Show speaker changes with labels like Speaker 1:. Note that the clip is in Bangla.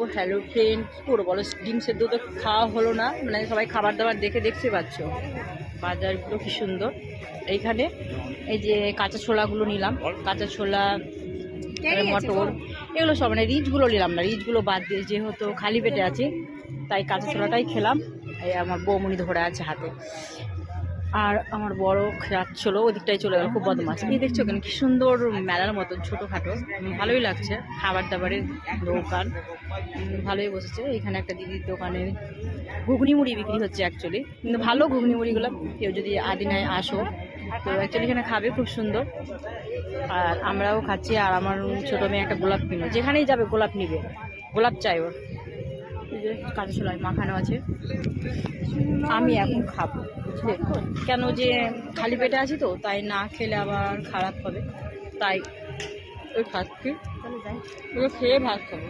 Speaker 1: ও হ্যালো ফ্রেন্ড, কি করবো বলো? ডিম সেদ্ধ তো খাওয়া হলো না, মানে সবাই খাবার দাবার দেখতে পাচ্ছ। বাজারগুলো কি সুন্দর এইখানে। এই যে কাঁচা ছোলাগুলো নিলাম, কাঁচা ছোলা, মটর, এগুলো সব মানে রিচগুলো নিলাম না, রিচগুলো বাদ দিয়ে যেহেতু খালি পেটে আছি তাই কাঁচা ছোলাটাই খেলাম। এই আমার বৌমনি ধরে আছে হাতে, আর আমার বড় যাচ্ছিলো ওদিকটাই চলে গেল, খুব বদমাস। এই দেখছো কেন কি সুন্দর মেলার মতন ছোটোখাটো, ভালোই লাগছে। খাবার দাবারের দোকান ভালোই বসেছে। এখানে একটা দিদির দোকানে ঘুগনি মুড়ি বিক্রি হচ্ছে অ্যাকচুয়ালি, কিন্তু ভালো ঘুগনি মুড়িগুলো। কেউ যদি আদিনায় আসো তো অ্যাকচুয়ালি এখানে খাবে, খুব সুন্দর। আর আমরাও খাচ্ছি, আর আমার ছোটো মেয়ে একটা গোলাপ কিনো, যেখানেই যাবে গোলাপ নিবে, গোলাপ চাই ওর। এই যে কাঁচা ছোলায় মাখানো আছে, আমি এখন খাবো বুঝলে। কেন যে খালি পেটে আছি তো, তাই না খেলে আবার খারাপ হবে, তাই ওই খাচ্ছি। ওগুলো খেয়ে ভাত খাবো।